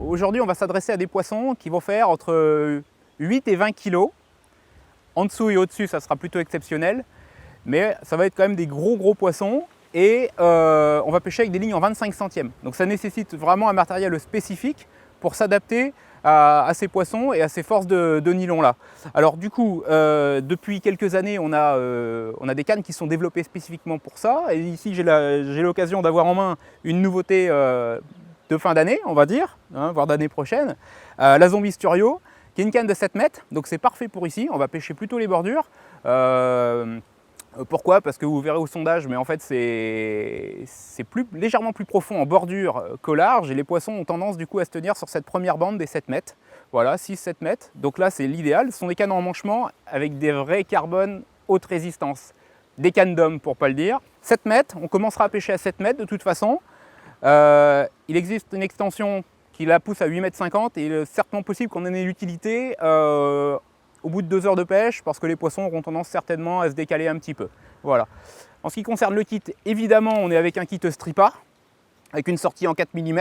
Aujourd'hui, on va s'adresser à des poissons qui vont faire entre 8 et 20 kg. En dessous et au-dessus, ça sera plutôt exceptionnel, mais ça va être quand même des gros poissons. Et on va pêcher avec des lignes en 25 centièmes. Donc ça nécessite vraiment un matériel spécifique pour s'adapter à ces poissons et à ces forces de nylon là. Alors du coup, depuis quelques années, on a des cannes qui sont développées spécifiquement pour ça. Et ici, j'ai l'occasion d'avoir en main une nouveauté de fin d'année, on va dire, hein, voire d'année prochaine, la Zombie Sturio, qui est une canne de 7 mètres. Donc c'est parfait pour ici, on va pêcher plutôt les bordures. Pourquoi? Parce que vous verrez au sondage, mais en fait c'est légèrement plus profond en bordure qu'au large, et les poissons ont tendance du coup à se tenir sur cette première bande des 7 mètres. Voilà, 6-7 mètres. Donc là c'est l'idéal. Ce sont des cannes en emmanchement avec des vrais carbones haute résistance. Des cannes d'homme pour pas le dire. 7 mètres, on commencera à pêcher à 7 mètres de toute façon. Il existe une extension qui la pousse à 8,50 m et il est certainement possible qu'on en ait l'utilité au bout de 2 heures de pêche, parce que les poissons auront tendance certainement à se décaler un petit peu. Voilà. En ce qui concerne le kit, évidemment, on est avec un kit Stripa, avec une sortie en 4 mm.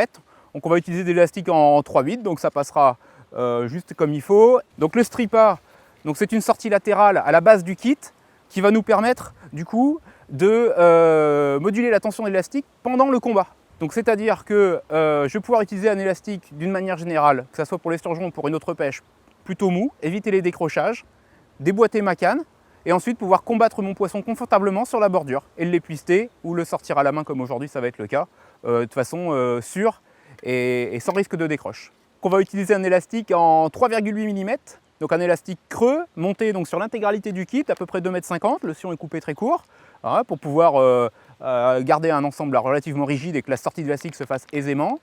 Donc on va utiliser des élastiques en 3/8, donc ça passera juste comme il faut. Donc le Stripa, c'est une sortie latérale à la base du kit qui va nous permettre du coup de moduler la tension de l'élastique pendant le combat. Donc c'est-à-dire que je vais pouvoir utiliser un élastique d'une manière générale, que ce soit pour l'esturgeon ou pour une autre pêche, plutôt mou, éviter les décrochages, déboîter ma canne et ensuite pouvoir combattre mon poisson confortablement sur la bordure et l'épuister ou le sortir à la main comme aujourd'hui ça va être le cas, de façon sûre et sans risque de décroche. On va utiliser un élastique en 3,8 mm, donc un élastique creux monté donc sur l'intégralité du kit, à peu près 2,50 m, le sion est coupé très court, hein, pour pouvoir garder un ensemble relativement rigide et que la sortie de l'élastique se fasse aisément.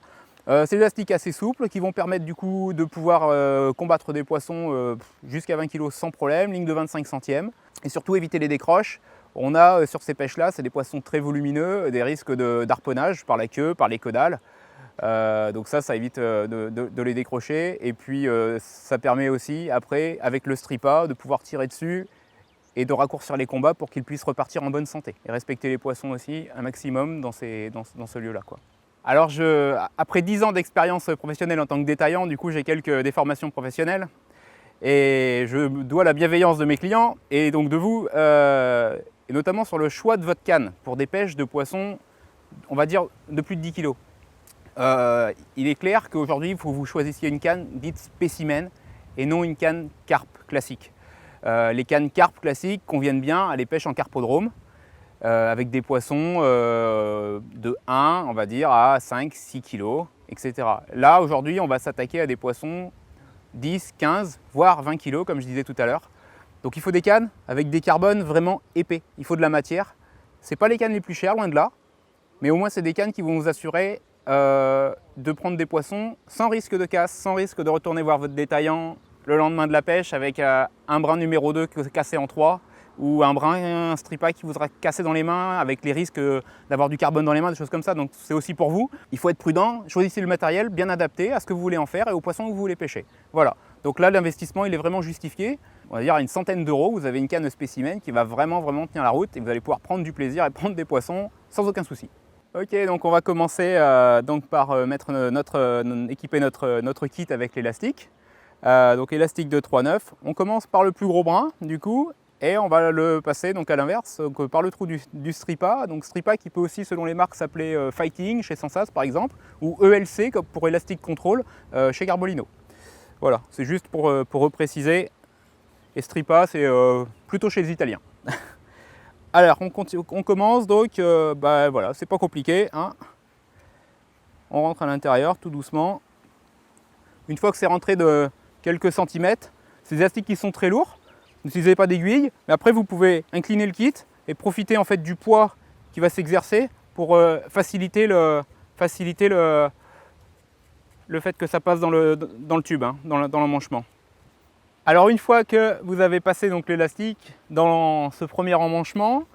C'est des élastiques assez souples qui vont permettre du coup de pouvoir combattre des poissons jusqu'à 20 kg sans problème, ligne de 25 centièmes, et surtout éviter les décroches. On a sur ces pêches là, c'est des poissons très volumineux, des risques d'harponnage par la queue, par les caudales. Donc ça évite de les décrocher, et puis ça permet aussi après avec le Stripa de pouvoir tirer dessus et de raccourcir les combats pour qu'ils puissent repartir en bonne santé et respecter les poissons aussi un maximum dans ce lieu là, quoi. Alors après 10 ans d'expérience professionnelle en tant que détaillant, du coup j'ai quelques déformations professionnelles et je dois la bienveillance de mes clients et donc de vous, et notamment sur le choix de votre canne pour des pêches de poissons, on va dire de plus de 10 kg. Il est clair qu'aujourd'hui il faut que vous choisissiez une canne dite spécimen et non une canne carpe classique. Les cannes carpe classiques conviennent bien à les pêches en carpodrome, avec des poissons de 1, on va dire, à 5-6 kg, etc. Là, aujourd'hui, on va s'attaquer à des poissons 10, 15, voire 20 kg, comme je disais tout à l'heure. Donc il faut des cannes avec des carbones vraiment épais. Il faut de la matière. Ce n'est pas les cannes les plus chères, loin de là, mais au moins c'est des cannes qui vont vous assurer de prendre des poissons sans risque de casse, sans risque de retourner voir votre détaillant le lendemain de la pêche avec un brin numéro 2 cassé en 3, ou un Stripa qui vous sera cassé dans les mains avec les risques d'avoir du carbone dans les mains, des choses comme ça. Donc c'est aussi pour vous. Il faut être prudent, choisissez le matériel bien adapté à ce que vous voulez en faire et aux poissons que vous voulez pêcher. Voilà, donc là l'investissement il est vraiment justifié. On va dire à une centaine d'euros, vous avez une canne spécimen qui va vraiment tenir la route et vous allez pouvoir prendre du plaisir et prendre des poissons sans aucun souci. Ok, donc on va commencer par équiper notre kit avec l'élastique. Donc élastique de 3,9. On commence par le plus gros brin du coup, et on va le passer donc à l'inverse, par le trou du Stripa. Donc Stripa qui peut aussi selon les marques s'appeler Fighting chez Sensas par exemple, ou ELC comme pour Elastic Control chez Garbolino. Voilà, c'est juste pour repréciser. Et Stripa c'est plutôt chez les Italiens. Alors on commence donc, voilà, c'est pas compliqué, hein. On rentre à l'intérieur tout doucement. Une fois que c'est rentré de quelques centimètres, c'est des élastiques qui sont très lourds. N'utilisez pas d'aiguille, mais après vous pouvez incliner le kit et profiter en fait du poids qui va s'exercer pour faciliter le fait que ça passe dans le tube, hein, dans l'emmanchement. Alors une fois que vous avez passé donc l'élastique dans ce premier emmanchement,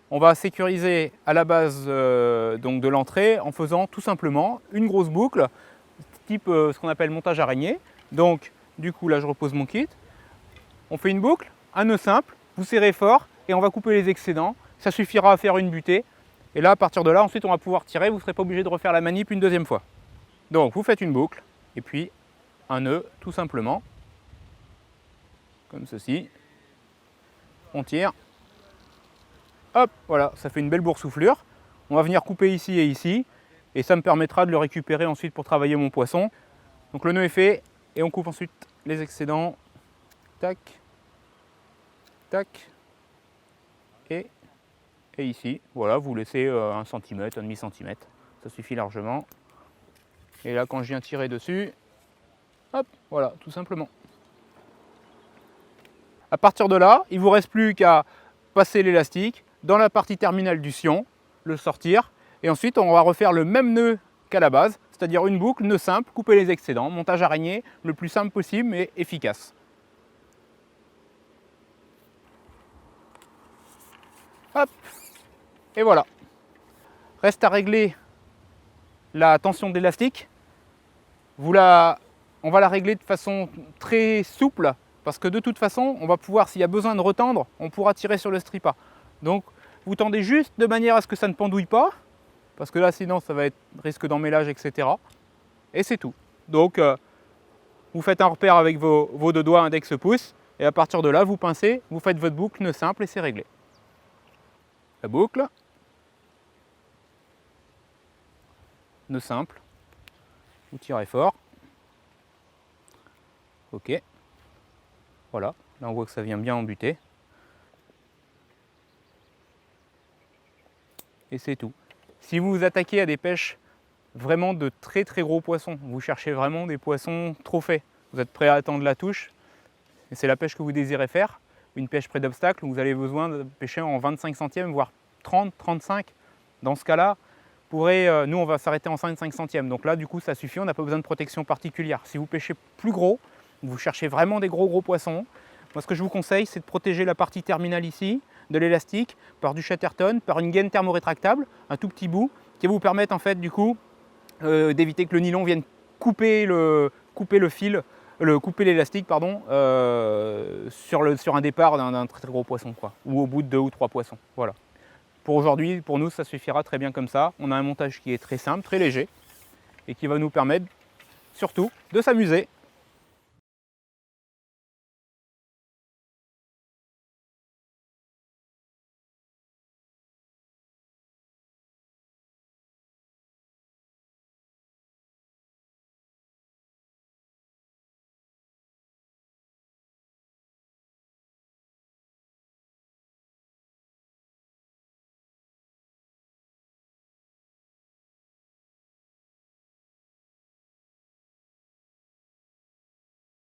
on va sécuriser à la base donc de l'entrée en faisant tout simplement une grosse boucle type ce qu'on appelle montage araignée. Donc du coup là je repose mon kit, on fait une boucle, un nœud simple, vous serrez fort et on va couper les excédents. Ça suffira à faire une butée et là à partir de là ensuite on va pouvoir tirer, vous ne serez pas obligé de refaire la manip une deuxième fois. Donc vous faites une boucle, et puis un nœud tout simplement, comme ceci. On tire, hop, voilà, ça fait une belle boursouflure. On va venir couper ici et ici, et ça me permettra de le récupérer ensuite pour travailler mon poisson. Donc le nœud est fait, et on coupe ensuite les excédents. Tac, tac, et ici, voilà, vous laissez 1 cm, 1,5 cm, ça suffit largement. Et là, quand je viens tirer dessus, hop, voilà, tout simplement. À partir de là, il ne vous reste plus qu'à passer l'élastique dans la partie terminale du sion, le sortir, et ensuite on va refaire le même nœud qu'à la base, c'est-à-dire une boucle, nœud simple, couper les excédents, montage araignée le plus simple possible mais efficace. Hop, et voilà. Reste à régler la tension de l'élastique. On va la régler de façon très souple, parce que de toute façon, on va pouvoir, s'il y a besoin de retendre, on pourra tirer sur le stripa. Donc, vous tendez juste de manière à ce que ça ne pendouille pas, parce que là, sinon, ça va être risque d'emmêlage, etc. Et c'est tout. Donc, vous faites un repère avec vos deux doigts index pouce, et à partir de là, vous pincez, vous faites votre boucle, nœud simple, et c'est réglé. La boucle, nœud simple, vous tirez fort. Ok. Voilà, là on voit que ça vient bien embuter. Et c'est tout. Si vous vous attaquez à des pêches vraiment de très très gros poissons, vous cherchez vraiment des poissons trophées, vous êtes prêt à attendre la touche, et c'est la pêche que vous désirez faire, une pêche près d'obstacle, où vous avez besoin de pêcher en 25 centièmes, voire 30, 35. Dans ce cas-là, nous on va s'arrêter en 5 centièmes. Donc là du coup ça suffit, on n'a pas besoin de protection particulière. Si vous pêchez plus gros, vous cherchez vraiment des gros poissons, moi ce que je vous conseille c'est de protéger la partie terminale ici, de l'élastique, par du Chatterton, par une gaine thermorétractable, un tout petit bout, qui va vous permettre en fait du coup d'éviter que le nylon vienne couper l'élastique pardon, sur un départ d'un très gros poisson, quoi, ou au bout de 2 ou 3 poissons. Voilà. Pour aujourd'hui, pour nous, ça suffira très bien comme ça. On a un montage qui est très simple, très léger, et qui va nous permettre surtout de s'amuser.